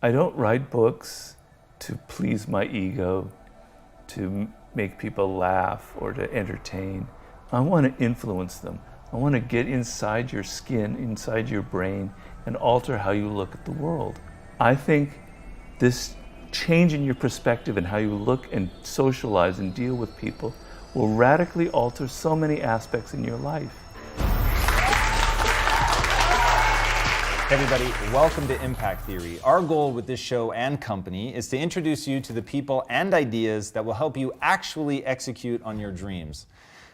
I don't write books to please my ego, to make people laugh or to entertain. I want to influence them. I want to get inside your skin, inside your brain, and alter how you look at the world. I think this change in your perspective and how you look and socialize and deal with people will radically alter so many aspects in your life. Hey everybody, welcome to Impact Theory. Our goal with this show and company is to introduce you to the people and ideas that will help you actually execute on your dreams.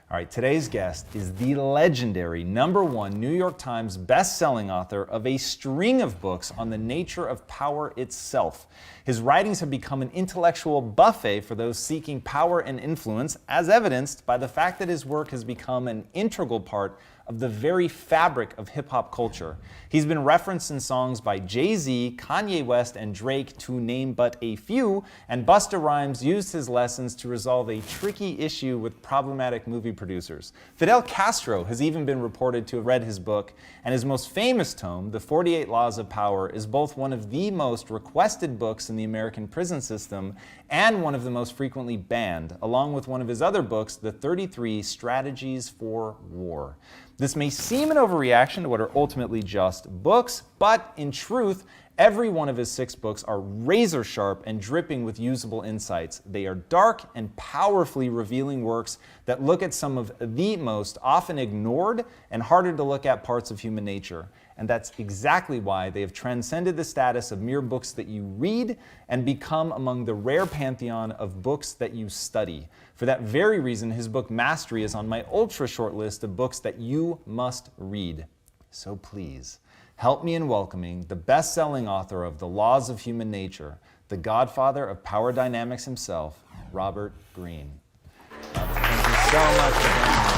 All right, today's guest is the legendary #1 New York Times best-selling author of a string of books on the nature of power itself. His writings have become an intellectual buffet for those seeking power and influence, as evidenced by the fact that his work has become an integral part of the very fabric of hip-hop culture. He's been referenced in songs by Jay-Z, Kanye West, and Drake, to name but a few, and Busta Rhymes used his lessons to resolve a tricky issue with problematic movie producers. Fidel Castro has even been reported to have read his book, and his most famous tome, The 48 Laws of Power, is both one of the most requested books in the American prison system and one of the most frequently banned, along with one of his other books, The 33 Strategies for War. This may seem an overreaction to what are ultimately just books, but in truth, every one of his 6 books are razor sharp and dripping with usable insights. They are dark and powerfully revealing works that look at some of the most often ignored and harder to look at parts of human nature. And that's exactly why they have transcended the status of mere books that you read and become among the rare pantheon of books that you study. For that very reason, his book Mastery is on my ultra short list of books that you must read. So please, help me in welcoming the best-selling author of The Laws of Human Nature, the godfather of power dynamics himself, Robert Greene. Robert, thank you so much for being here.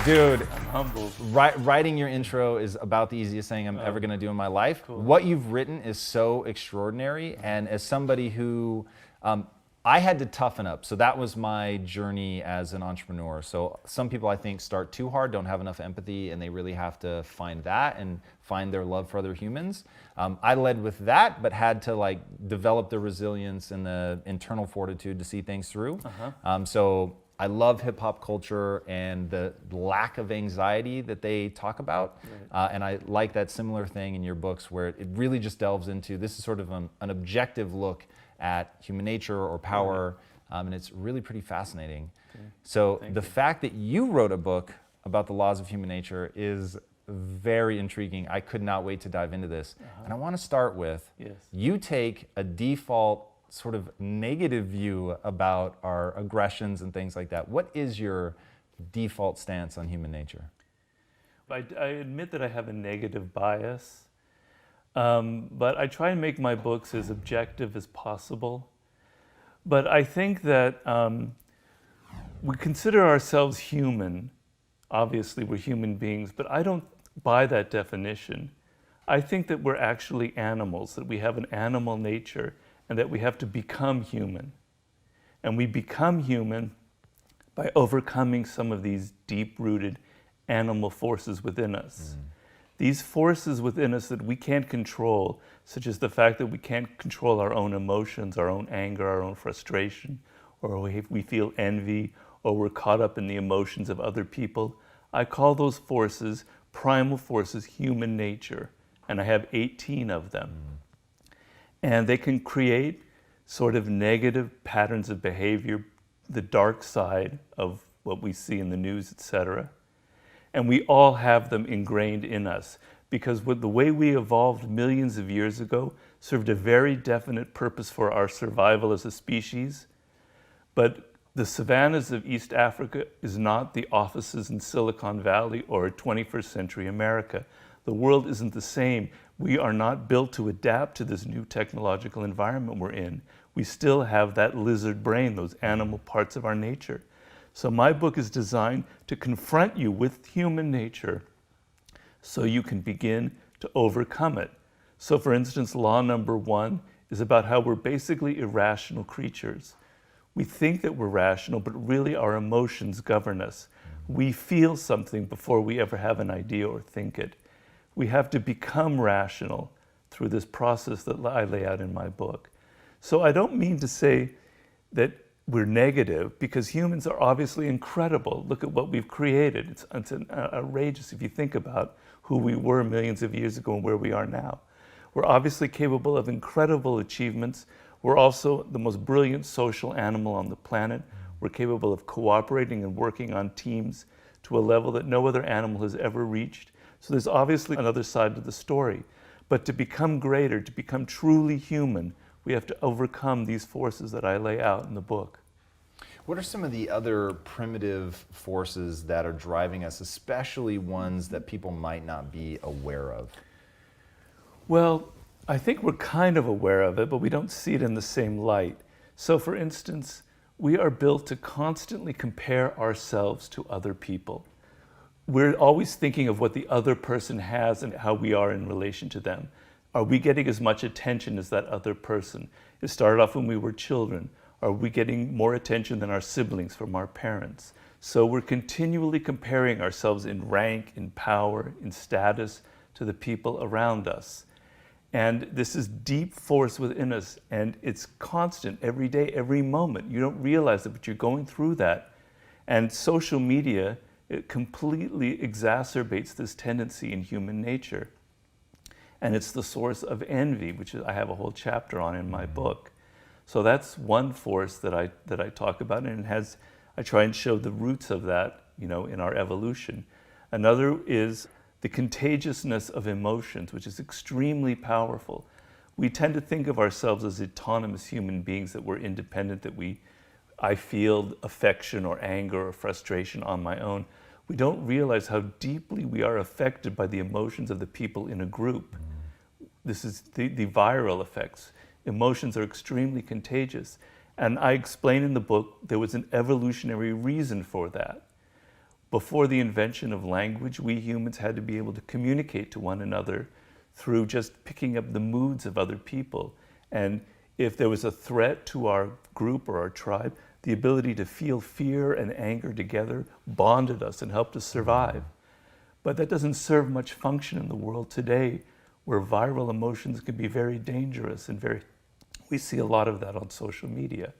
Dude, I'm humbled. Writing your intro is about the easiest thing I'm ever going to do in my life. Cool. What you've written is so extraordinary, and as somebody who I had to toughen up. So that was my journey as an entrepreneur. So some people, I think, start too hard, don't have enough empathy, and they really have to find that and find their love for other humans. I led with that, but had to develop the resilience and the internal fortitude to see things through. So I love hip hop culture and the lack of anxiety that they talk about. Right. And I like that similar thing in your books where it really just delves into, this is sort of an objective look at human nature or power, and it's really pretty fascinating. Okay. So Thank the you. fact that you wrote a book about the laws of human nature is very intriguing. I could not wait to dive into this. And I want to start with, you take a default sort of negative view about our aggressions and things like that. What is your default stance on human nature? I admit that I have a negative bias, but I try and make my books as objective as possible. But I think that we consider ourselves human. Obviously, we're human beings, but I don't buy that definition. I think that we're actually animals, that we have an animal nature, and that we have to become human. And we become human by overcoming some of these deep-rooted animal forces within us. These forces within us that we can't control, such as the fact that we can't control our own emotions, our own anger, our own frustration, or we feel envy, or we're caught up in the emotions of other people. I call those forces, primal forces, human nature, and I have 18 of them. And they can create sort of negative patterns of behavior, the dark side of what we see in the news, etc. And we all have them ingrained in us because the way we evolved millions of years ago served a very definite purpose for our survival as a species. But the savannas of East Africa is not the offices in Silicon Valley or 21st century America. The world isn't the same. We are not built to adapt to this new technological environment we're in. We still have that lizard brain, those animal parts of our nature. So my book is designed to confront you with human nature so you can begin to overcome it. So for instance, law number 1 is about how we're basically irrational creatures. We think that we're rational, but really our emotions govern us. We feel something before we ever have an idea or think it. We have to become rational through this process that I lay out in my book. So I don't mean to say that we're negative, because humans are obviously incredible. Look at what we've created. It's outrageous if you think about who we were millions of years ago and where we are now. We're obviously capable of incredible achievements. We're also the most brilliant social animal on the planet. We're capable of cooperating and working on teams to a level that no other animal has ever reached. So there's obviously another side to the story. But to become greater, to become truly human, we have to overcome these forces that I lay out in the book. What are some of the other primitive forces that are driving us, especially ones that people might not be aware of? Well, I think we're kind of aware of it, but we don't see it in the same light. So for instance, we are built to constantly compare ourselves to other people. We're always thinking of what the other person has and how we are in relation to them. Are we getting as much attention as that other person? It started off when we were children. Are we getting more attention than our siblings from our parents? So we're continually comparing ourselves in rank, in power, in status to the people around us. And this is deep force within us, and it's constant every day, every moment. You don't realize it, but you're going through that. And social media, it completely exacerbates this tendency in human nature. And it's the source of envy, which I have a whole chapter on in my book. So that's one force that I talk about, and I try and show the roots of that, in our evolution. Another is the contagiousness of emotions, which is extremely powerful. We tend to think of ourselves as autonomous human beings, that we're independent, that I feel affection or anger or frustration on my own. We don't realize how deeply we are affected by the emotions of the people in a group. This is the viral effects. Emotions are extremely contagious. And I explain in the book there was an evolutionary reason for that. Before the invention of language, we humans had to be able to communicate to one another through just picking up the moods of other people. And if there was a threat to our group or our tribe, the ability to feel fear and anger together bonded us and helped us survive. But that doesn't serve much function in the world today, where viral emotions can be very dangerous and we see a lot of that on social media.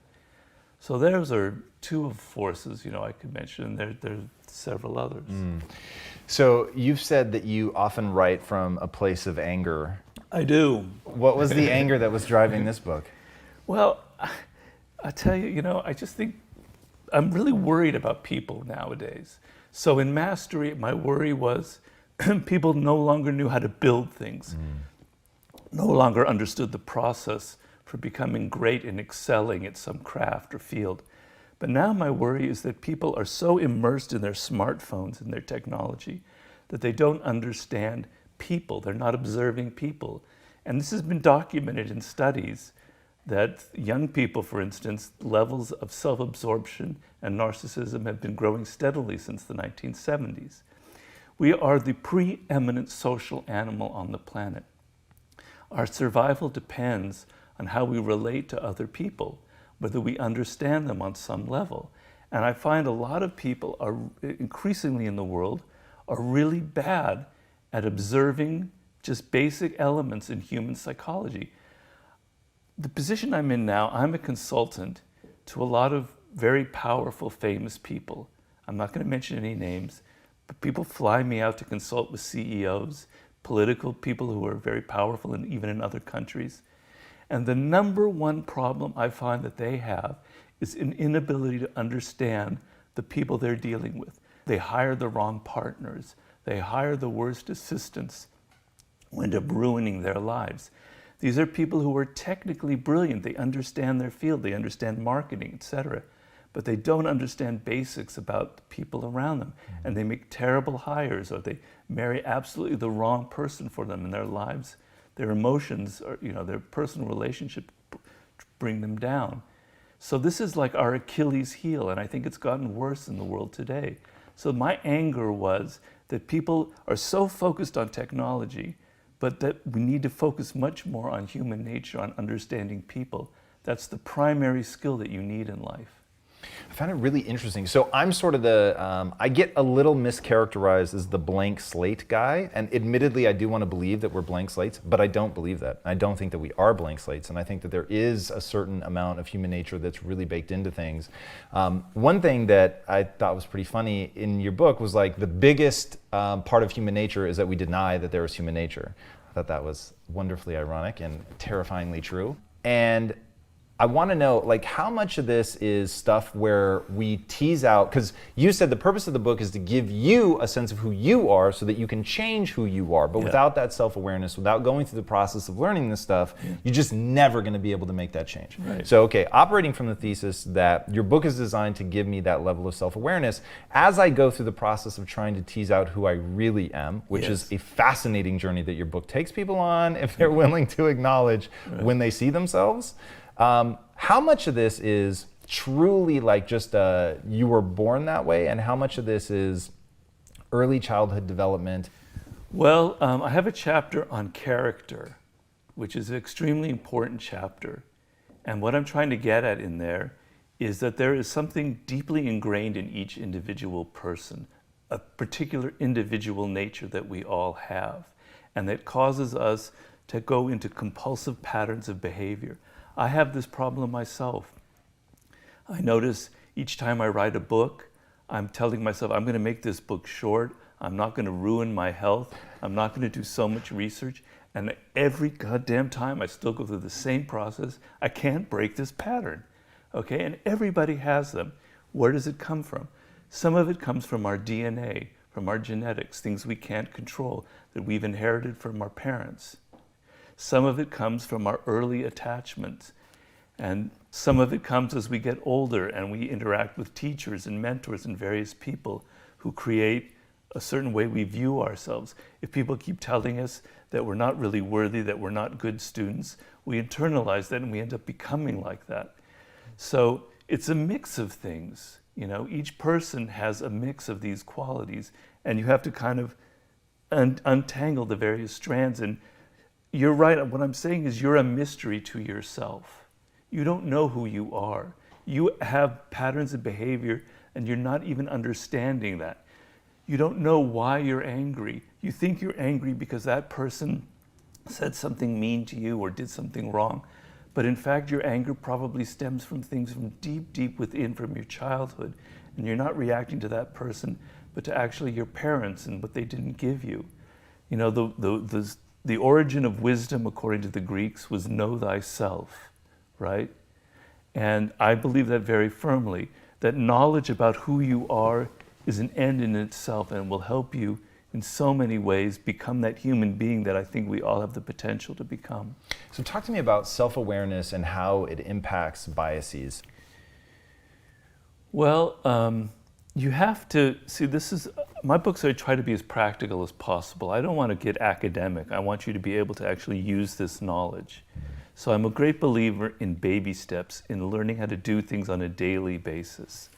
So those are two of forces, I could mention. There's several others. So you've said that you often write from a place of anger. I do. What was the anger that was driving this book? Well, I tell you, I just think I'm really worried about people nowadays. So in Mastery, my worry was people no longer knew how to build things, no longer understood the process for becoming great and excelling at some craft or field. But now my worry is that people are so immersed in their smartphones and their technology that they don't understand people. They're not observing people. And this has been documented in studies that young people, for instance, levels of self-absorption and narcissism have been growing steadily since the 1970s. We are the preeminent social animal on the planet. Our survival depends on how we relate to other people, whether we understand them on some level. And I find a lot of people are increasingly in the world are really bad at observing just basic elements in human psychology. The position I'm in now, I'm a consultant to a lot of very powerful, famous people. I'm not going to mention any names, but people fly me out to consult with CEOs, political people who are very powerful, and even in other countries. And the number one problem I find that they have is an inability to understand the people they're dealing with. They hire the wrong partners. They hire the worst assistants, who end up ruining their lives. These are people who are technically brilliant. They understand their field. They understand marketing, etc. But they don't understand basics about the people around them. And they make terrible hires, or they marry absolutely the wrong person for them in their lives. Their emotions, or their personal relationship bring them down. So this is like our Achilles heel, and I think it's gotten worse in the world today. So my anger was that people are so focused on technology, but that we need to focus much more on human nature, on understanding people. That's the primary skill that you need in life. I found it really interesting. So I'm sort of I get a little mischaracterized as the blank slate guy. And admittedly, I do want to believe that we're blank slates, but I don't believe that. I don't think that we are blank slates. And I think that there is a certain amount of human nature that's really baked into things. One thing that I thought was pretty funny in your book was like the biggest part of human nature is that we deny that there is human nature. I thought that was wonderfully ironic and terrifyingly true. And I want to know, like, how much of this is stuff where we tease out, because you said the purpose of the book is to give you a sense of who you are so that you can change who you are. But without that self-awareness, without going through the process of learning this stuff, you're just never going to be able to make that change. Right. So, okay, operating from the thesis that your book is designed to give me that level of self-awareness, as I go through the process of trying to tease out who I really am, which is a fascinating journey that your book takes people on if they're willing to acknowledge when they see themselves. How much of this is truly like just you were born that way, and how much of this is early childhood development? Well, I have a chapter on character, which is an extremely important chapter. And what I'm trying to get at in there is that there is something deeply ingrained in each individual person, a particular individual nature that we all have, and that causes us to go into compulsive patterns of behavior. I have this problem myself. I notice each time I write a book, I'm telling myself, I'm going to make this book short. I'm not going to ruin my health. I'm not going to do so much research. And every goddamn time I still go through the same process. I can't break this pattern. Okay? And everybody has them. Where does it come from? Some of it comes from our DNA, from our genetics, things we can't control that we've inherited from our parents. Some of it comes from our early attachments, and some of it comes as we get older and we interact with teachers and mentors and various people who create a certain way we view ourselves. If people keep telling us that we're not really worthy, that we're not good students, we internalize that and we end up becoming like that. So it's a mix of things. You know, each person has a mix of these qualities, and you have to kind of untangle the various strands. And you're right, what I'm saying is you're a mystery to yourself. You don't know who you are. You have patterns of behavior and you're not even understanding that. You don't know why you're angry. You think you're angry because that person said something mean to you or did something wrong. But in fact, your anger probably stems from things from deep, deep within, from your childhood. And you're not reacting to that person, but to actually your parents and what they didn't give you. You know, the origin of wisdom, according to the Greeks, was know thyself, right? And I believe that very firmly, that knowledge about who you are is an end in itself and will help you in so many ways become that human being that I think we all have the potential to become. So talk to me about self-awareness and how it impacts biases. Well, you have to see, my books, I try to be as practical as possible. I don't want to get academic. I want you to be able to actually use this knowledge. So I'm a great believer in baby steps, in learning how to do things on a daily basis.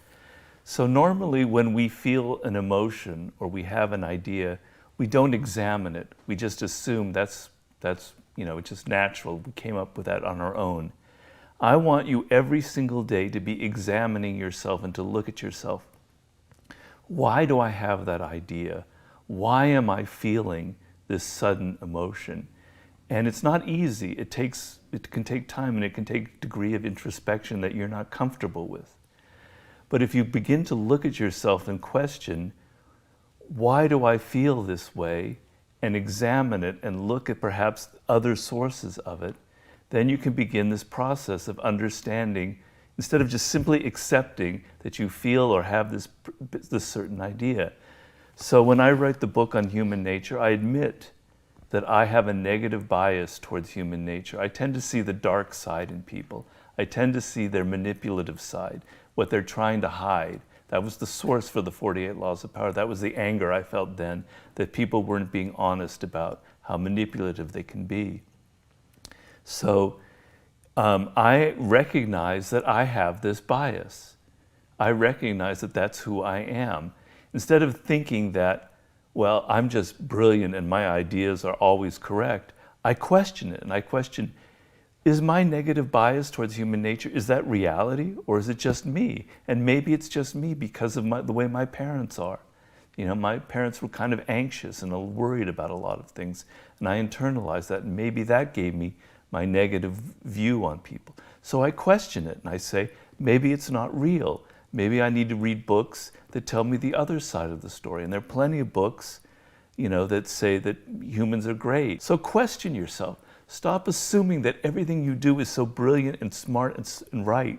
So normally when we feel an emotion or we have an idea, we don't examine it. We just assume that's you know, it's just natural. We came up with that on our own. I want you every single day to be examining yourself and to look at yourself. Why do I have that idea? Why am I feeling this sudden emotion? And it's not easy. It can take time and it can take a degree of introspection that you're not comfortable with. But if you begin to look at yourself and question, why do I feel this way? And examine it and look at perhaps other sources of it, then you can begin this process of understanding, instead of just simply accepting that you feel or have this certain idea. So when I write the book on human nature, I admit that I have a negative bias towards human nature. I tend to see the dark side in people. I tend to see their manipulative side, what they're trying to hide. That was the source for the 48 Laws of Power. That was the anger I felt then, that people weren't being honest about how manipulative they can be. So I recognize that I have this bias. I recognize that that's who I am. Instead of thinking that, well, I'm just brilliant and my ideas are always correct, I question it, and I question, is my negative bias towards human nature, is that reality, or is it just me? And maybe it's just me because of the way my parents are. You know, my parents were kind of anxious and worried about a lot of things, and I internalized that, and maybe that gave me my negative view on people. So I question it, and I say, maybe it's not real. Maybe I need to read books that tell me the other side of the story. And there are plenty of books, you know, that say that humans are great. So question yourself. Stop assuming that everything you do is so brilliant and smart and right.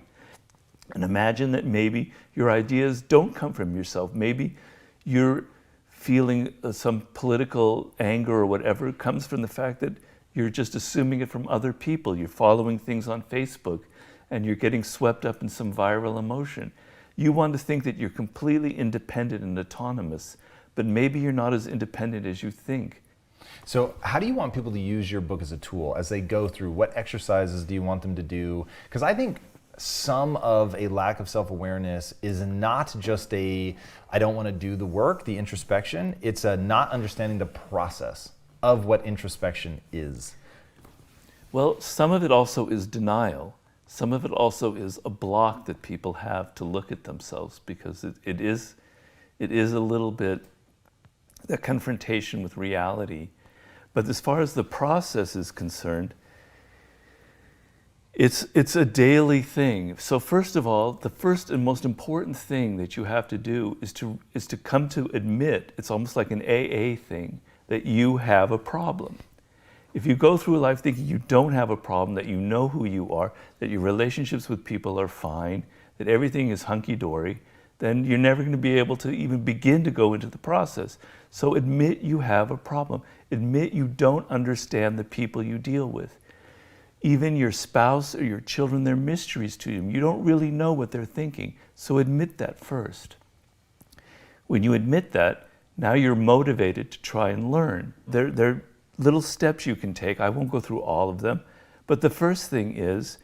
And imagine that maybe your ideas don't come from yourself. Maybe you're feeling some political anger or whatever comes from the fact that you're just assuming it from other people. You're following things on Facebook and you're getting swept up in some viral emotion. You want to think that you're completely independent and autonomous, but maybe you're not as independent as you think. So how do you want people to use your book as a tool as they go through? What exercises do you want them to do? Because I think some of a lack of self-awareness is not just I don't want to do the work, the introspection. It's a not understanding the process of what introspection is. Well, some of it also is denial. Some of it also is a block that people have to look at themselves, because it is a little bit a confrontation with reality. But as far as the process is concerned, it's a daily thing. So first of all, the first and most important thing that you have to do is to come to admit, it's almost like an AA thing, that you have a problem. If you go through life thinking you don't have a problem, that you know who you are, that your relationships with people are fine, that everything is hunky-dory, then you're never going to be able to even begin to go into the process. So admit you have a problem. Admit you don't understand the people you deal with. Even your spouse or your children, they're mysteries to you. You don't really know what they're thinking. So admit that first. When you admit that, now you're motivated to try and learn. There are little steps you can take. I won't go through all of them. But the first thing is,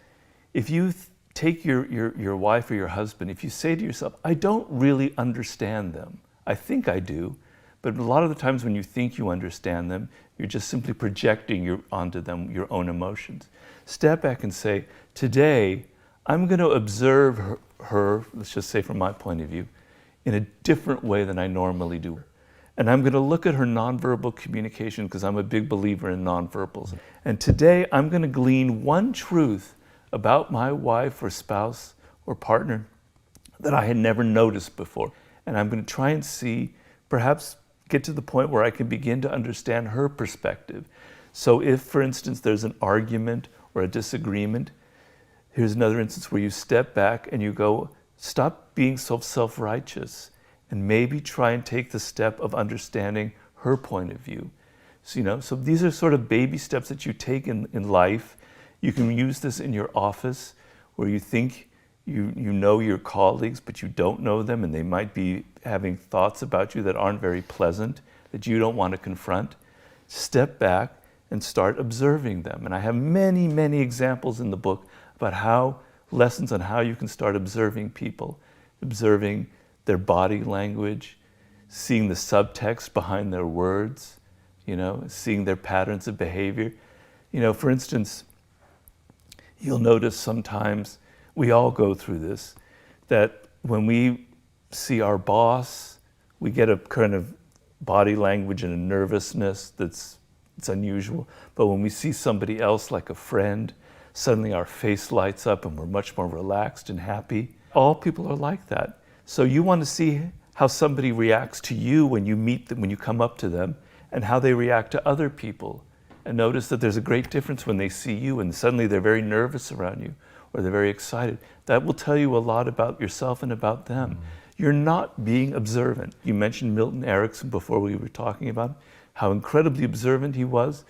if you take your wife or your husband, if you say to yourself, I don't really understand them. I think I do, but a lot of the times when you think you understand them, you're just simply projecting onto them your own emotions. Step back and say, today, I'm going to observe her, let's just say from my point of view, in a different way than I normally do. And I'm going to look at her nonverbal communication, because I'm a big believer in nonverbals. And today, I'm going to glean one truth about my wife or spouse or partner that I had never noticed before. And I'm going to try and see, perhaps get to the point where I can begin to understand her perspective. So if, for instance, there's an argument or a disagreement, here's another instance where you step back and you go, stop being so self-righteous, and maybe try and take the step of understanding her point of view. So, so these are sort of baby steps that you take in life. You can use this in your office, where you think you know your colleagues, but you don't know them, and they might be having thoughts about you that aren't very pleasant, that you don't want to confront. Step back and start observing them. And I have many, many examples in the book about lessons on how you can start observing people, observing their body language, seeing the subtext behind their words, seeing their patterns of behavior. For instance, you'll notice sometimes, we all go through this, that when we see our boss, we get a kind of body language and a nervousness it's unusual. But when we see somebody else, like a friend, suddenly our face lights up and we're much more relaxed and happy. All people are like that. So you want to see how somebody reacts to you when you meet them, when you come up to them, and how they react to other people. And notice that there's a great difference when they see you and suddenly they're very nervous around you, or they're very excited. That will tell you a lot about yourself and about them. You're not being observant. You mentioned Milton Erickson before we were talking about how incredibly observant he was.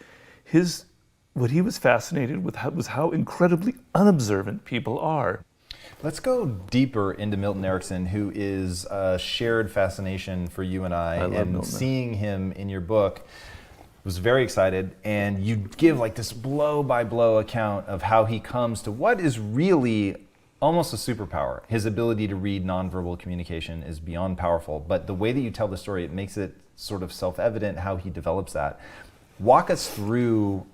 What he was fascinated with was how incredibly unobservant people are. Let's go deeper into Milton Erickson, who is a shared fascination for you and I love and Milton. Seeing him in your book, was very excited, and you give like this blow-by-blow account of how he comes to what is really almost a superpower. His ability to read nonverbal communication is beyond powerful, but the way that you tell the story, it makes it sort of self-evident how he develops that. Walk us through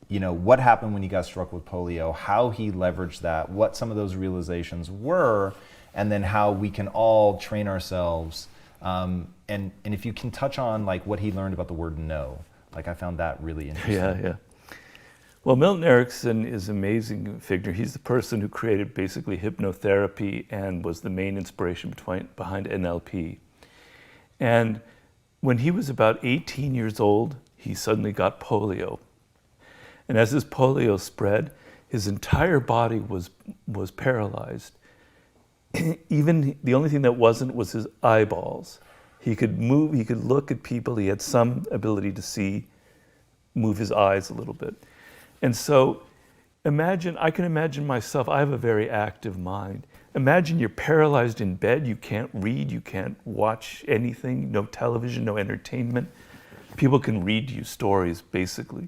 what happened when he got struck with polio, how he leveraged that, what some of those realizations were, and then how we can all train ourselves. And if you can touch on like what he learned about the word no, like I found that really interesting. Yeah. Well, Milton Erickson is an amazing figure. He's the person who created basically hypnotherapy and was the main inspiration behind NLP. And when he was about 18 years old, he suddenly got polio. And as his polio spread, his entire body was paralyzed. Even the only thing that wasn't was his eyeballs. He could move, he could look at people, he had some ability to see, move his eyes a little bit. And so I can imagine myself, I have a very active mind. Imagine you're paralyzed in bed, you can't read, you can't watch anything, no television, no entertainment. People can read you stories, basically.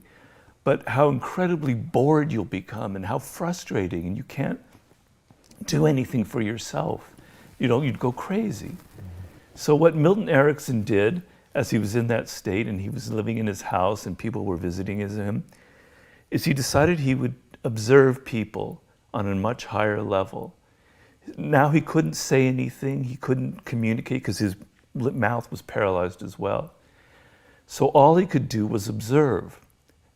But how incredibly bored you'll become and how frustrating, and you can't do anything for yourself. You'd go crazy. So what Milton Erickson did, as he was in that state and he was living in his house and people were visiting him, is he decided he would observe people on a much higher level. Now he couldn't say anything, he couldn't communicate because his mouth was paralyzed as well. So all he could do was observe,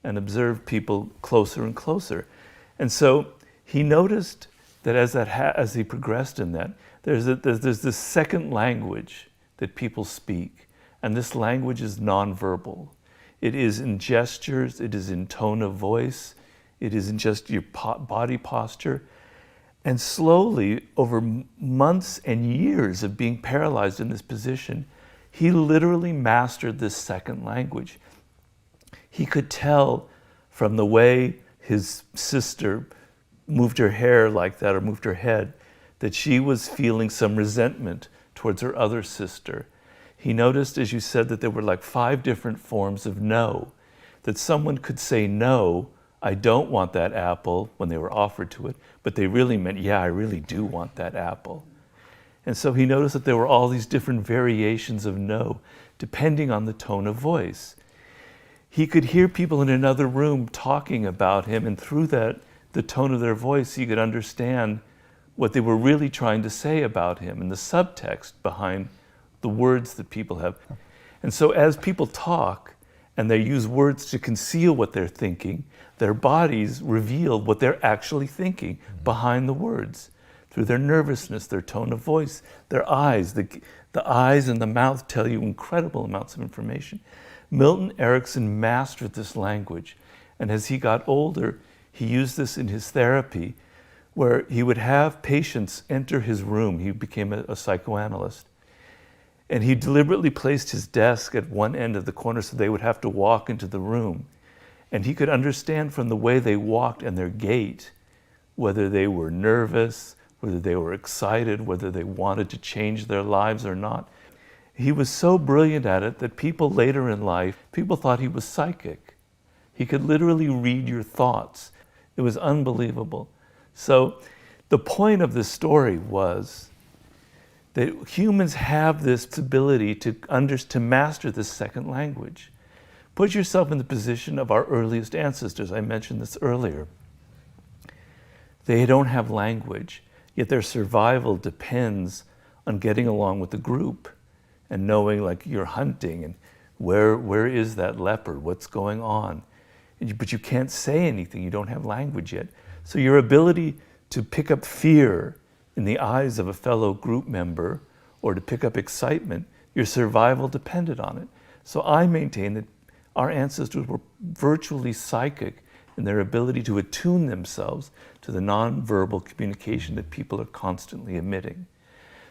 and observe people closer and closer. And so he noticed that as he progressed in that, there's this second language that people speak, and this language is nonverbal. It is in gestures, it is in tone of voice, it is in just your body posture. And slowly, over months and years of being paralyzed in this position, he literally mastered this second language. He could tell from the way his sister moved her hair like that or moved her head that she was feeling some resentment towards her other sister. He noticed, as you said, that there were like 5 different forms of no, that someone could say no, I don't want that apple when they were offered to it, but they really meant, yeah, I really do want that apple. And so he noticed that there were all these different variations of no, depending on the tone of voice. He could hear people in another room talking about him, and through that, the tone of their voice, he could understand what they were really trying to say about him and the subtext behind the words that people have. And so as people talk and they use words to conceal what they're thinking, their bodies reveal what they're actually thinking behind the words through their nervousness, their tone of voice, their eyes. The eyes and the mouth tell you incredible amounts of information. Milton Erickson mastered this language, and as he got older, he used this in his therapy, where he would have patients enter his room. He became a psychoanalyst. And he deliberately placed his desk at one end of the corner so they would have to walk into the room. And he could understand from the way they walked and their gait, whether they were nervous, whether they were excited, whether they wanted to change their lives or not. He was so brilliant at it that people later in life, people thought he was psychic. He could literally read your thoughts. It was unbelievable. So the point of this story was that humans have this ability to master this second language. Put yourself in the position of our earliest ancestors. I mentioned this earlier. They don't have language, yet their survival depends on getting along with the group and knowing, like, you're hunting and where is that leopard, what's going on? But you can't say anything, you don't have language yet. So your ability to pick up fear in the eyes of a fellow group member or to pick up excitement, your survival depended on it. So I maintain that our ancestors were virtually psychic in their ability to attune themselves to the nonverbal communication that people are constantly emitting.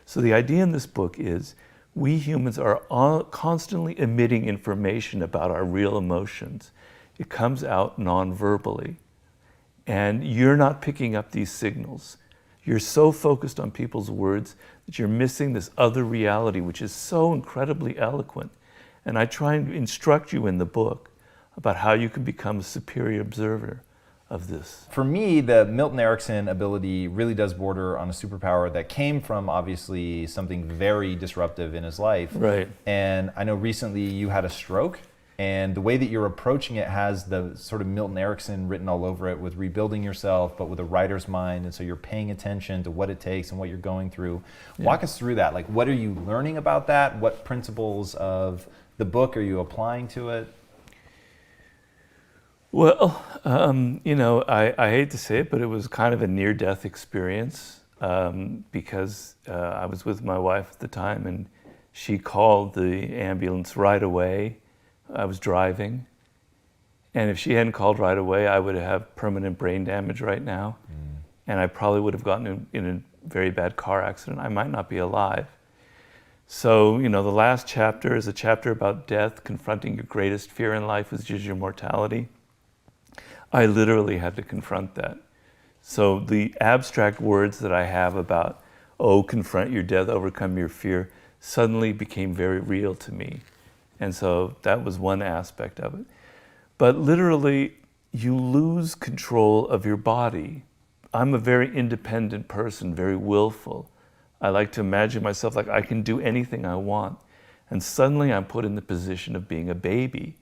So the idea in this book is we humans are constantly emitting information about our real emotions. It comes out non-verbally. And you're not picking up these signals. You're so focused on people's words that you're missing this other reality, which is so incredibly eloquent. And I try and instruct you in the book about how you can become a superior observer of this. For me, the Milton Erickson ability really does border on a superpower that came from obviously something very disruptive in his life. Right. And I know recently you had a stroke. And the way that you're approaching it has the sort of Milton Erickson written all over it, with rebuilding yourself, but with a writer's mind. And so you're paying attention to what it takes and what you're going through. Yeah. Walk us through that. Like, what are you learning about that? What principles of the book are you applying to it? Well, I hate to say it, but it was kind of a near-death experience because I was with my wife at the time, and she called the ambulance right away. I was driving, and if she hadn't called right away, I would have permanent brain damage right now, and I probably would have gotten in a very bad car accident. I might not be alive. So, the last chapter is a chapter about death, confronting your greatest fear in life, which is your mortality. I literally had to confront that. So the abstract words that I have about, confront your death, overcome your fear, suddenly became very real to me. And so that was one aspect of it. But literally, you lose control of your body. I'm a very independent person, very willful. I like to imagine myself like I can do anything I want. And suddenly I'm put in the position of being a baby,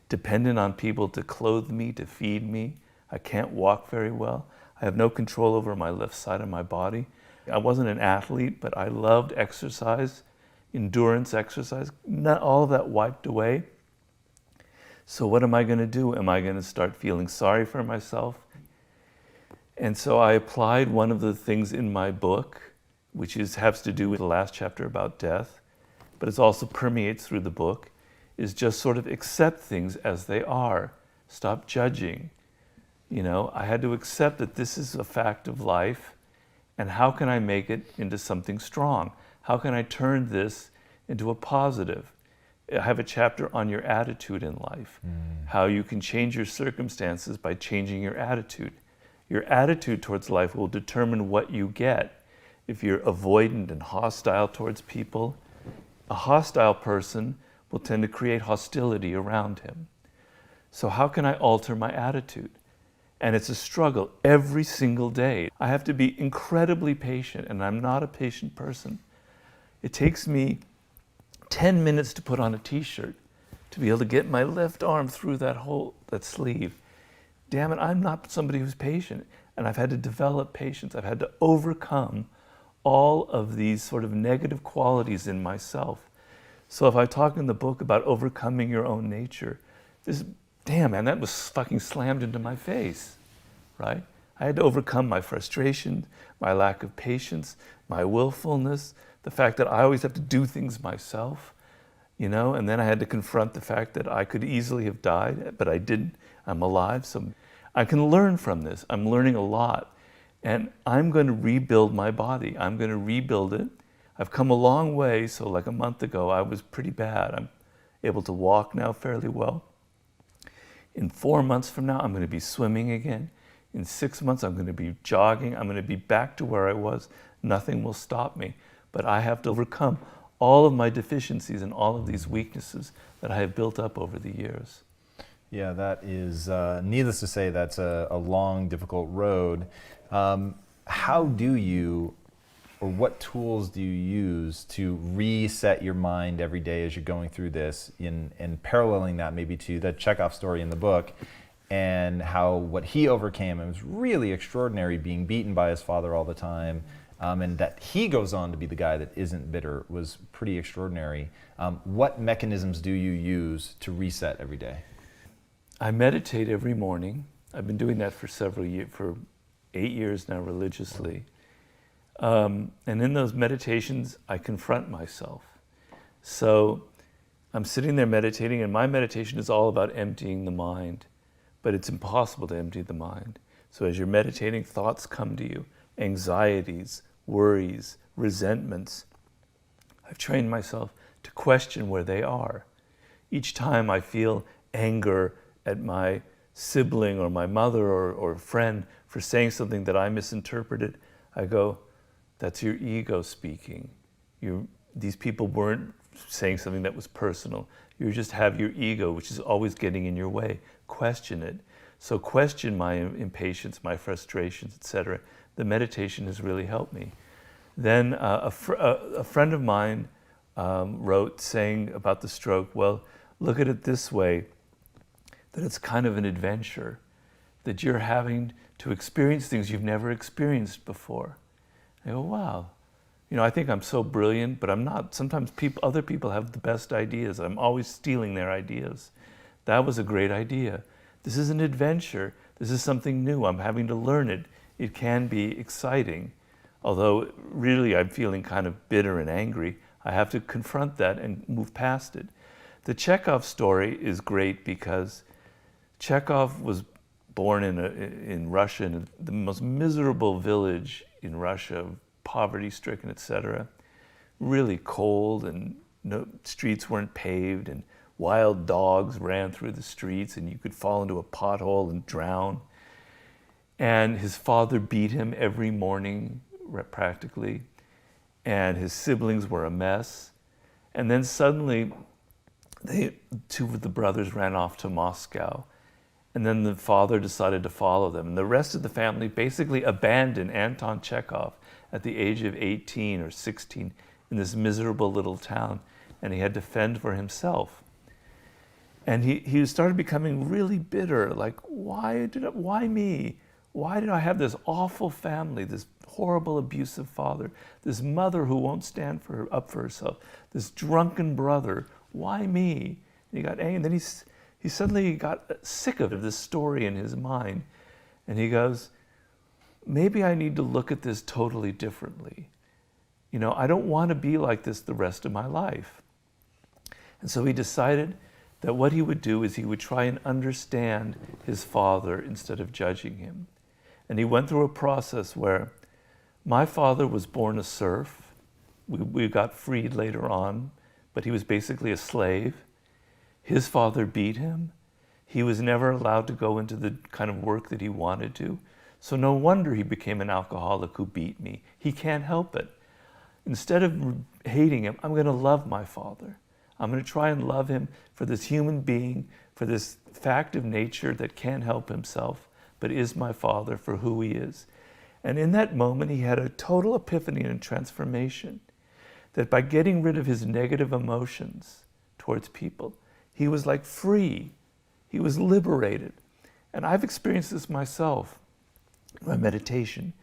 dependent on people to clothe me, to feed me. I can't walk very well. I have no control over my left side of my body. I wasn't an athlete, but I loved exercise, endurance exercise. Not all of that wiped away. So what am I going to do? Am I going to start feeling sorry for myself? And so I applied one of the things in my book, which has to do with the last chapter about death, but it also permeates through the book, is just sort of accept things as they are. Stop judging. I had to accept that this is a fact of life, and how can I make it into something strong? How can I turn this into a positive? I have a chapter on your attitude in life, how you can change your circumstances by changing your attitude. Your attitude towards life will determine what you get. If you're avoidant and hostile towards people, a hostile person will tend to create hostility around him. So how can I alter my attitude? And it's a struggle every single day. I have to be incredibly patient, and I'm not a patient person. It takes me 10 minutes to put on a t-shirt to be able to get my left arm through that sleeve. Damn it, I'm not somebody who's patient. And I've had to develop patience. I've had to overcome all of these sort of negative qualities in myself. So if I talk in the book about overcoming your own nature, damn man, that was fucking slammed into my face, right? I had to overcome my frustration, my lack of patience, my willfulness, the fact that I always have to do things myself, and then I had to confront the fact that I could easily have died, but I didn't. I'm alive, so I can learn from this. I'm learning a lot, and I'm going to rebuild my body. I'm going to rebuild it. I've come a long way, so like a month ago, I was pretty bad. I'm able to walk now fairly well. In 4 months from now, I'm going to be swimming again. In 6 months, I'm going to be jogging. I'm going to be back to where I was. Nothing will stop me. But I have to overcome all of my deficiencies and all of these weaknesses that I have built up over the years. Yeah, that is, needless to say, that's a long, difficult road. How do you, or what tools do you use to reset your mind every day as you're going through this, and paralleling that maybe to the Chekhov story in the book, and how what he overcame, it was really extraordinary, being beaten by his father all the time, and that he goes on to be the guy that isn't bitter, was pretty extraordinary. What mechanisms do you use to reset every day? I meditate every morning. I've been doing that for several years, for 8 years now religiously. And in those meditations, I confront myself. So I'm sitting there meditating, and my meditation is all about emptying the mind, but it's impossible to empty the mind. So as you're meditating, thoughts come to you, anxieties, worries, resentments. I've trained myself to question where they are. Each time I feel anger at my sibling or my mother or friend for saying something that I misinterpreted, I go, that's your ego speaking. These people weren't saying something that was personal. You just have your ego, which is always getting in your way. Question it. So question my impatience, my frustrations, etc. The meditation has really helped me. Then a friend of mine wrote saying about the stroke, well, look at it this way, that it's kind of an adventure, that you're having to experience things you've never experienced before. I go, wow. You know, I think I'm so brilliant, but I'm not. Sometimes other people have the best ideas. I'm always stealing their ideas. That was a great idea. This is an adventure. This is something new. I'm having to learn it. It can be exciting. Although really I'm feeling kind of bitter and angry. I have to confront that and move past it. The Chekhov story is great because Chekhov was born in Russia, in the most miserable village in Russia, poverty-stricken, etc. Really cold, and no streets weren't paved, and wild dogs ran through the streets, and you could fall into a pothole and drown. And his father beat him every morning, practically, and his siblings were a mess. And then suddenly, two of the brothers ran off to Moscow, and then the father decided to follow them. And the rest of the family basically abandoned Anton Chekhov at the age of 18 or 16 in this miserable little town, and he had to fend for himself. And he started becoming really bitter, like, why me? Why did I have this awful family, this horrible abusive father, this mother who won't stand up for herself, this drunken brother, why me? And he got angry, and then he suddenly got sick of this story in his mind, and he goes, maybe I need to look at this totally differently. You know, I don't want to be like this the rest of my life. And so he decided that what he would do is he would try and understand his father instead of judging him. And he went through a process where my father was born a serf. We got freed later on, but he was basically a slave. His father beat him. He was never allowed to go into the kind of work that he wanted to. So no wonder he became an alcoholic who beat me. He can't help it. Instead of hating him, I'm going to love my father. I'm going to try and love him for this human being, for this fact of nature that can't help himself, but is my father for who he is. And in that moment, he had a total epiphany and transformation, that by getting rid of his negative emotions towards people, he was like free. He was liberated. And I've experienced this myself in my meditation.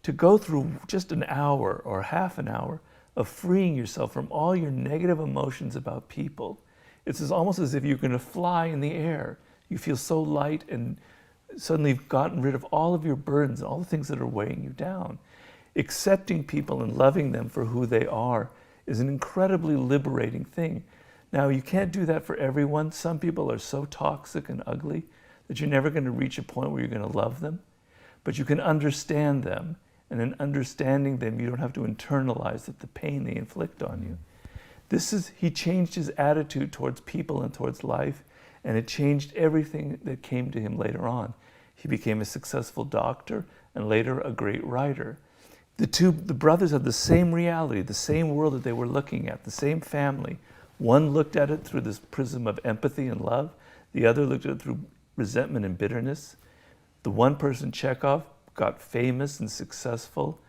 To go through just an hour or half an hour of freeing yourself from all your negative emotions about people, it's almost as if you're going to fly in the air. You feel so light, and suddenly you've gotten rid of all of your burdens and all the things that are weighing you down. Accepting people and loving them for who they are is an incredibly liberating thing. Now, you can't do that for everyone. Some people are so toxic and ugly that you're never going to reach a point where you're going to love them. But you can understand them, and in understanding them, you don't have to internalize the pain they inflict on you. He changed his attitude towards people and towards life, and it changed everything that came to him later on. He became a successful doctor and later a great writer. The brothers had the same reality, the same world that they were looking at, the same family. One looked at it through this prism of empathy and love. The other looked at it through resentment and bitterness. The one person, Chekhov, got famous and successful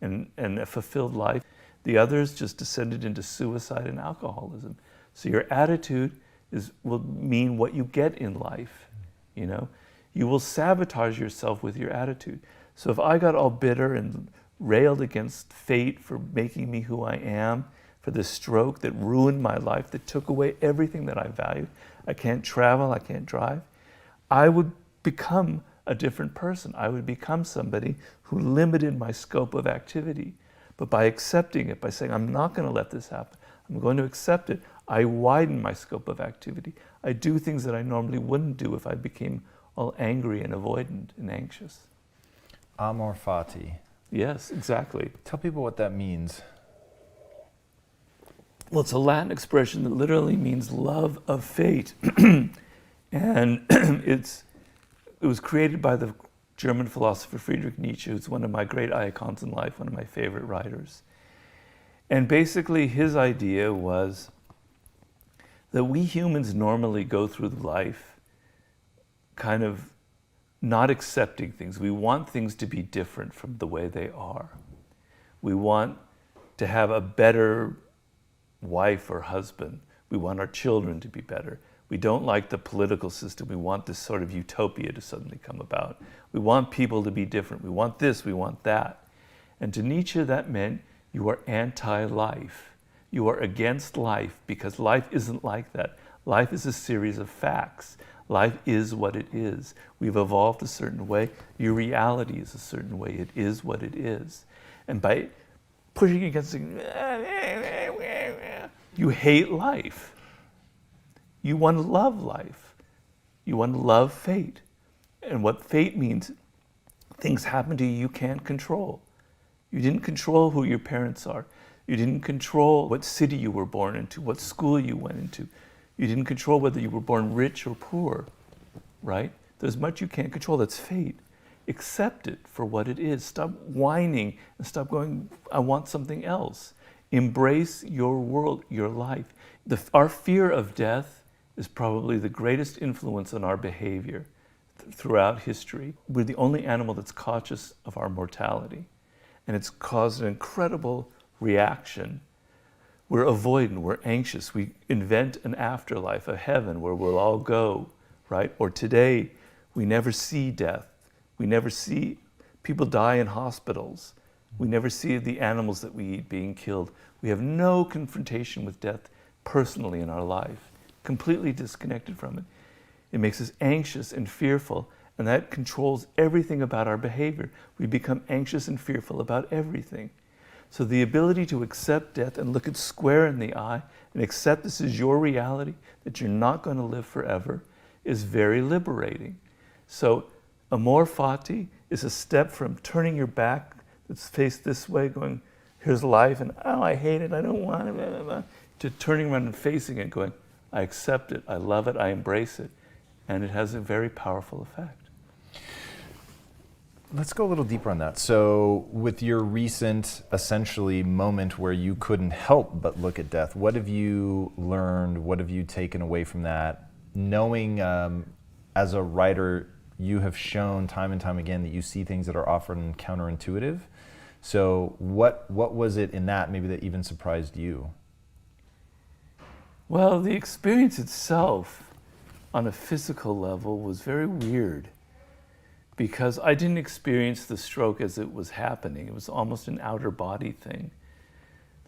and a fulfilled life. The others just descended into suicide and alcoholism. So your attitude will mean what you get in life, you know? You will sabotage yourself with your attitude. So if I got all bitter and railed against fate for making me who I am, for this stroke that ruined my life, that took away everything that I valued, I can't travel, I can't drive, I would become a different person. I would become somebody who limited my scope of activity. But by accepting it, by saying, I'm not going to let this happen, I'm going to accept it, I widen my scope of activity. I do things that I normally wouldn't do if I became all angry and avoidant and anxious. Amor fati. Yes, exactly. Tell people what that means. Well, it's a Latin expression that literally means love of fate. And it was created by the German philosopher Friedrich Nietzsche, who's one of my great icons in life, one of my favorite writers. And basically his idea was that we humans normally go through life kind of not accepting things. We want things to be different from the way they are. We want to have a better wife or husband. We want our children to be better. We don't like the political system. We want this sort of utopia to suddenly come about. We want people to be different. We want this, we want that. And to Nietzsche, that meant you are anti-life. You are against life because life isn't like that. Life is a series of facts. Life is what it is. We've evolved a certain way. Your reality is a certain way. It is what it is. And by pushing against it, you hate life. You want to love life. You want to love fate. And what fate means, things happen to you you can't control. You didn't control who your parents are. You didn't control what city you were born into, what school you went into. You didn't control whether you were born rich or poor, right? There's much you can't control. That's fate. Accept it for what it is. Stop whining and stop going, I want something else. Embrace your world, your life. Our fear of death is probably the greatest influence on our behavior throughout history. We're the only animal that's conscious of our mortality. And it's caused an incredible reaction. We're avoidant, we're anxious. We invent an afterlife, a heaven where we'll all go, right? Or today, we never see death. We never see people die in hospitals. We never see the animals that we eat being killed. We have no confrontation with death personally in our life, completely disconnected from it. It makes us anxious and fearful, and that controls everything about our behavior. We become anxious and fearful about everything. So the ability to accept death and look it square in the eye and accept this is your reality, that you're not going to live forever, is very liberating. So amor fati is a step from turning your back that's faced this way, going, here's life, and oh, I hate it, I don't want it, blah, blah, blah, to turning around and facing it, going, I accept it, I love it, I embrace it. And it has a very powerful effect. Let's go a little deeper on that. So with your recent, essentially, moment where you couldn't help but look at death, what have you learned? What have you taken away from that? Knowing as a writer, you have shown time and time again that you see things that are often counterintuitive. So what was it in that maybe that even surprised you? Well, the experience itself on a physical level was very weird, because I didn't experience the stroke as it was happening. It was almost an outer body thing.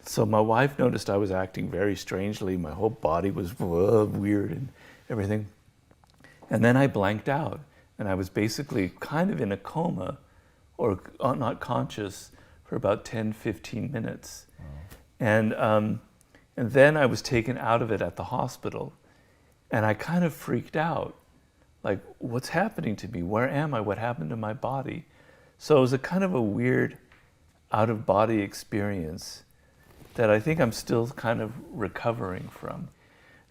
So my wife noticed I was acting very strangely. My whole body was weird and everything. And then I blanked out, and I was basically kind of in a coma, or not conscious, for about 10, 15 minutes. Wow. And then I was taken out of it at the hospital, and I kind of freaked out. Like, what's happening to me? Where am I? What happened to my body? So it was a kind of a weird out-of-body experience that I think I'm still kind of recovering from.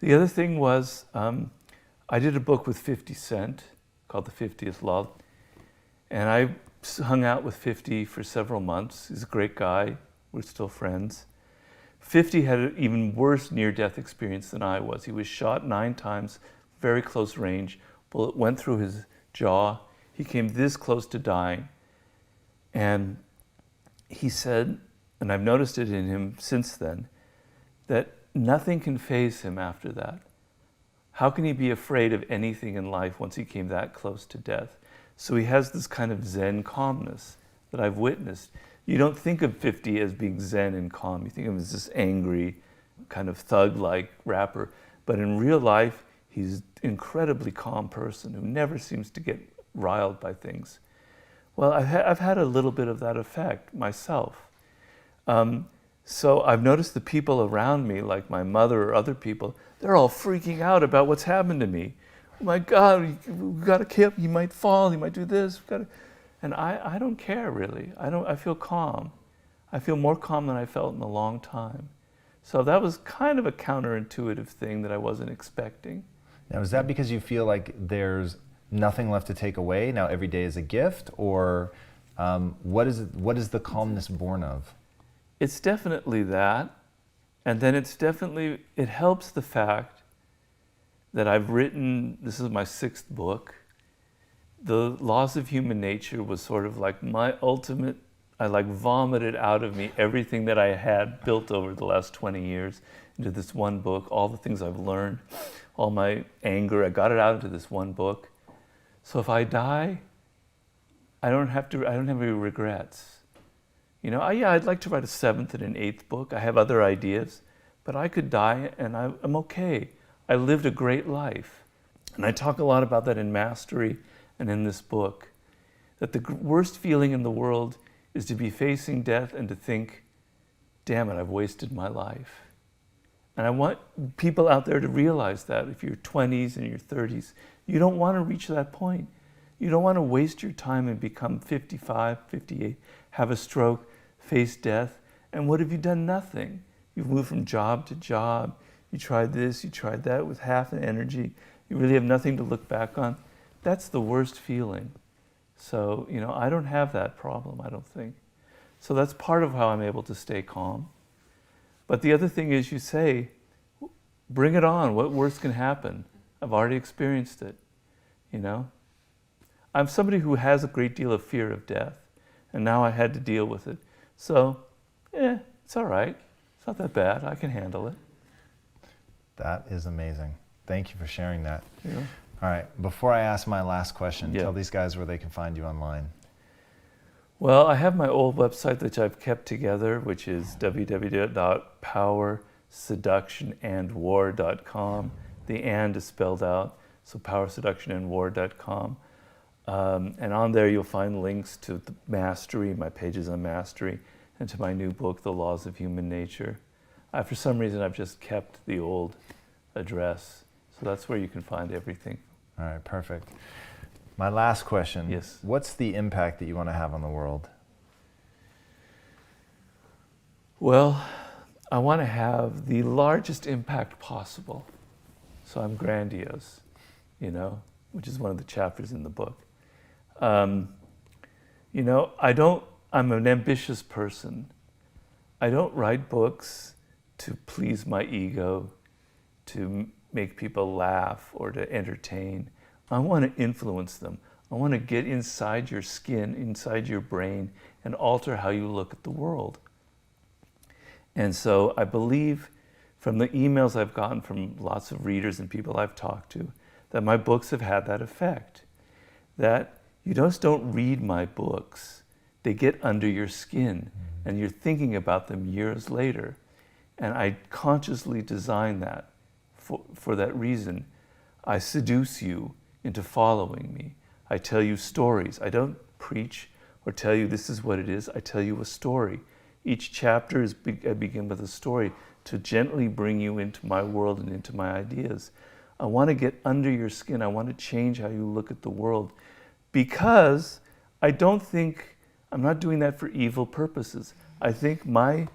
The other thing was, I did a book with 50 Cent called The 50th Law, and I hung out with 50 for several months. He's a great guy. We're still friends. 50 had an even worse near-death experience than I was. He was shot 9 times, very close range. Bullet went through his jaw. He came this close to dying. And he said, and I've noticed it in him since then, that nothing can faze him after that. How can he be afraid of anything in life once he came that close to death? So he has this kind of Zen calmness that I've witnessed. You don't think of 50 as being Zen and calm. You think of him as this angry, kind of thug-like rapper. But in real life, he's an incredibly calm person who never seems to get riled by things. Well, I've had a little bit of that effect myself. So I've noticed the people around me, like my mother or other people, they're all freaking out about what's happened to me. Oh my God, we got to kill him. He might fall. He might do this. And I don't care really. I feel calm. I feel more calm than I felt in a long time. So that was kind of a counterintuitive thing that I wasn't expecting. Now, is that because you feel like there's nothing left to take away? Now every day is a gift, or what is the calmness born of? It's definitely that, and then it helps the fact that I've written, this is my 6th book. The Laws of Human Nature was sort of like my ultimate I like vomited out of me everything that I had built over the last 20 years into this one book, all the things I've learned, all my anger, I got it out into this one book. So if I die, I don't have any regrets. You know, I'd like to write a 7th and an 8th book. I have other ideas, but I could die and I'm okay. I lived a great life. And I talk a lot about that in Mastery and in this book, that the worst feeling in the world is to be facing death and to think, damn it, I've wasted my life. And I want people out there to realize that if you're 20s and your 30s, you don't want to reach that point. You don't want to waste your time and become 55, 58, have a stroke, face death, and what have you done? Nothing. You've moved from job to job. You tried this, you tried that with half an energy. You really have nothing to look back on. That's the worst feeling. So, you know, I don't have that problem, I don't think. So that's part of how I'm able to stay calm. But the other thing is you say, bring it on, what worse can happen? I've already experienced it, you know? I'm somebody who has a great deal of fear of death, and now I had to deal with it. So, it's all right. It's not that bad, I can handle it. That is amazing. Thank you for sharing that. Yeah. All right, before I ask my last question, Yeah. tell these guys where they can find you online. Well, I have my old website that I've kept together, which is www.powerseductionandwar.com. The and is spelled out, so powerseductionandwar.com. And on there you'll find links to the Mastery, my pages on Mastery, and to my new book, The Laws of Human Nature. For some reason, I've just kept the old address, so that's where you can find everything. All right, perfect. My last question. Yes. What's the impact that you want to have on the world? Well, I want to have the largest impact possible. So I'm grandiose, you know, which is one of the chapters in the book. You know, I'm an ambitious person. I don't write books to please my ego, to make people laugh or to entertain. I want to influence them. I want to get inside your skin, inside your brain, and alter how you look at the world. And so I believe from the emails I've gotten from lots of readers and people I've talked to, that my books have had that effect. That you just don't read my books, they get under your skin, and you're thinking about them years later. And I consciously designed that for that reason. I seduce you into following me. I tell you stories. I don't preach or tell you this is what it is. I tell you a story. Each chapter I begin with a story to gently bring you into my world and into my ideas. I want to get under your skin. I want to change how you look at the world, because I'm not doing that for evil purposes. I think my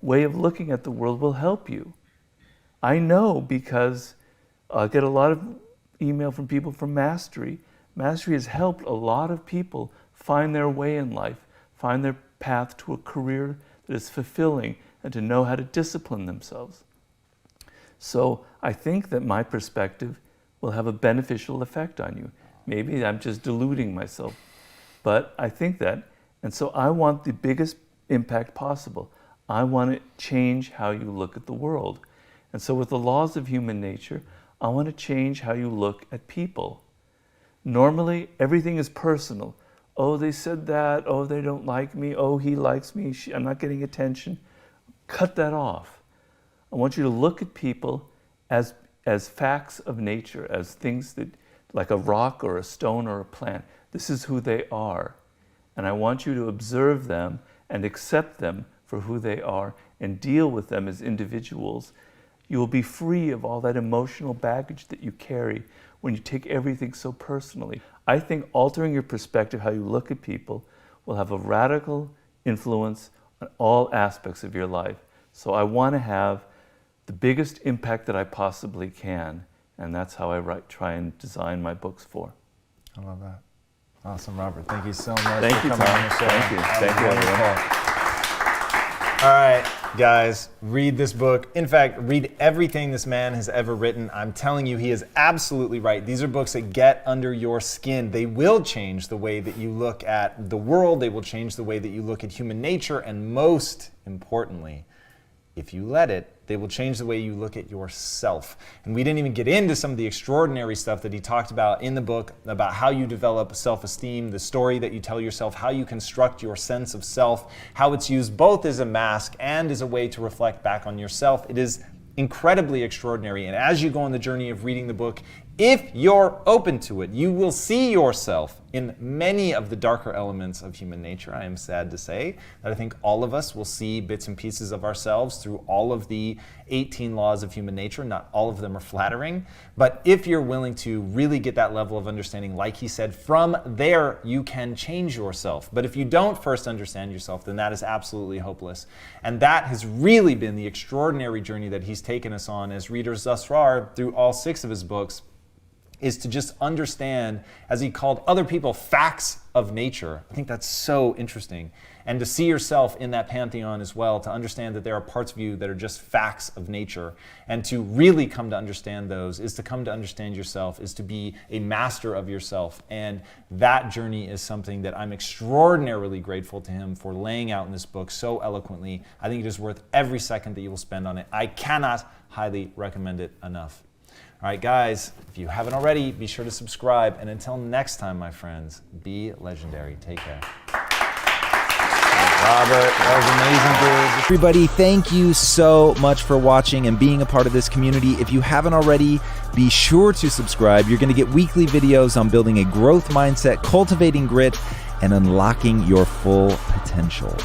way of looking at the world will help you. I know, because I get a lot of email from people from Mastery. Mastery has helped a lot of people find their way in life, find their path to a career that is fulfilling, and to know how to discipline themselves. So I think that my perspective will have a beneficial effect on you. Maybe I'm just deluding myself, but I think that. And so I want the biggest impact possible. I want to change how you look at the world. And so with the laws of human nature, I want to change how you look at people. Normally, everything is personal. Oh, they said that. Oh, they don't like me. Oh, he likes me. I'm not getting attention. Cut that off. I want you to look at people as facts of nature, as things that, like a rock or a stone or a plant. This is who they are. And I want you to observe them and accept them for who they are and deal with them as individuals. You will be free of all that emotional baggage that you carry when you take everything so personally. I think altering your perspective, how you look at people, will have a radical influence on all aspects of your life. So I want to have the biggest impact that I possibly can, and that's how I try and design my books for. I love that. Awesome, Robert. Thank you so much Thank for you, coming Tom. on the show. Thank you. Thank you, everyone. All right, guys, read this book. In fact, read everything this man has ever written. I'm telling you, he is absolutely right. These are books that get under your skin. They will change the way that you look at the world. They will change the way that you look at human nature. And most importantly, if you let it, they will change the way you look at yourself. And we didn't even get into some of the extraordinary stuff that he talked about in the book, about how you develop self-esteem, the story that you tell yourself, how you construct your sense of self, how it's used both as a mask and as a way to reflect back on yourself. It is incredibly extraordinary. And as you go on the journey of reading the book, if you're open to it, you will see yourself in many of the darker elements of human nature. I am sad to say that I think all of us will see bits and pieces of ourselves through all of the 18 laws of human nature. Not all of them are flattering, but if you're willing to really get that level of understanding, like he said, from there you can change yourself. But if you don't first understand yourself, then that is absolutely hopeless. And that has really been the extraordinary journey that he's taken us on as readers thus far through all 6 of his books, is to just understand, as he called other people, facts of nature. I think that's so interesting. And to see yourself in that pantheon as well, to understand that there are parts of you that are just facts of nature. And to really come to understand those is to come to understand yourself, is to be a master of yourself. And that journey is something that I'm extraordinarily grateful to him for laying out in this book so eloquently. I think it is worth every second that you will spend on it. I cannot highly recommend it enough. All right, guys, if you haven't already, be sure to subscribe. And until next time, my friends, be legendary. Take care. Robert, that was amazing, dude. Everybody, thank you so much for watching and being a part of this community. If you haven't already, be sure to subscribe. You're going to get weekly videos on building a growth mindset, cultivating grit, and unlocking your full potential.